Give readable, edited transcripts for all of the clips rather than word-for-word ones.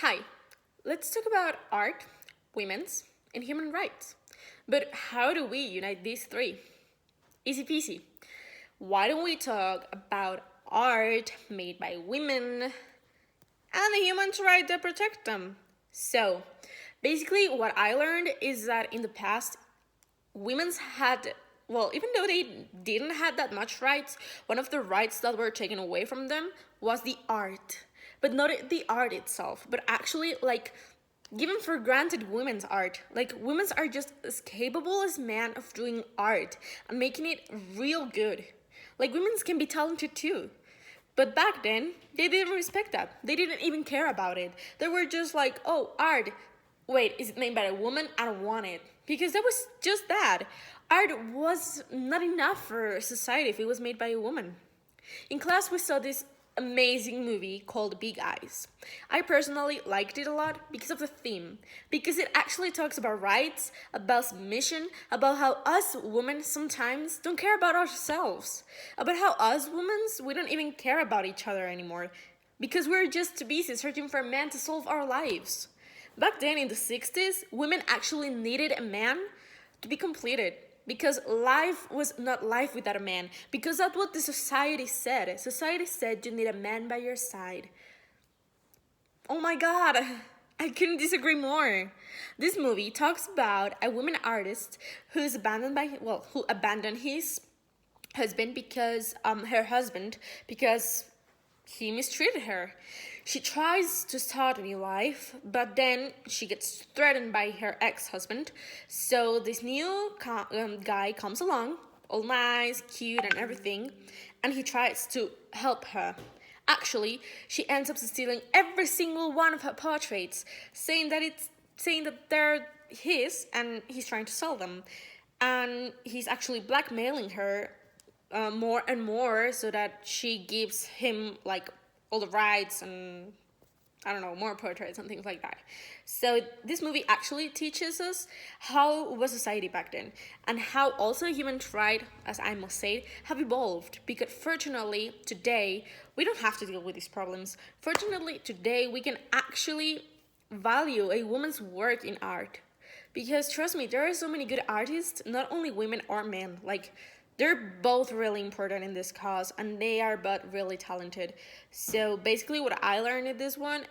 Hi, let's talk about art, women's, and human rights. But how do we unite these three? Easy peasy. Why don't we talk about art made by women and the human right to protect them? So, basically, what I learned is that in the past, women's had, well, even though they didn't have that much rights, one of the rights that were taken away from them was the art. But not the art itself, but actually like given for granted women's art. Like women's are just as capable as men of doing art and making it real good. Like women's can be talented too. But back then, they didn't respect that. They didn't even care about it. They were just like, oh, art. Wait, is it made by a woman? I don't want it. Because that was just that. Art was not enough for society if it was made by a woman. In class, we saw this amazing movie called Big Eyes. I personally liked it a lot because of the theme, because it actually talks about rights, about submission, about how us women sometimes don't care about ourselves, about how us women, we don't even care about each other anymore, because we're just busy searching for a man to solve our lives. Back then in the 60s, women actually needed a man to be completed because life was not life without a man, because that's what the society said. Society said you need a man by your side. Oh my god, I couldn't disagree more. This movie talks about a woman artist who abandoned his husband because he mistreated her. She tries to start a new life, but then she gets threatened by her ex-husband. So this new guy comes along, all nice, cute, and everything, and he tries to help her. Actually, she ends up stealing every single one of her portraits, saying that they're his, and he's trying to sell them. And he's actually blackmailing her more and more so that she gives him like all the rights and I don't know, more portraits and things like that. So this movie actually teaches us how was society back then and how also human rights, as I must say, have evolved. Because fortunately today we don't have to deal with these problems. Fortunately today we can actually value a woman's work in art. Because trust me, there are so many good artists, not only women or men. Like they're both really important in this cause and they are both really talented. So basically what I learned in this one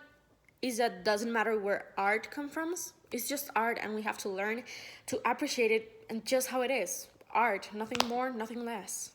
is that doesn't matter where art comes from, it's just art and we have to learn to appreciate it and just how it is. Art, nothing more, nothing less.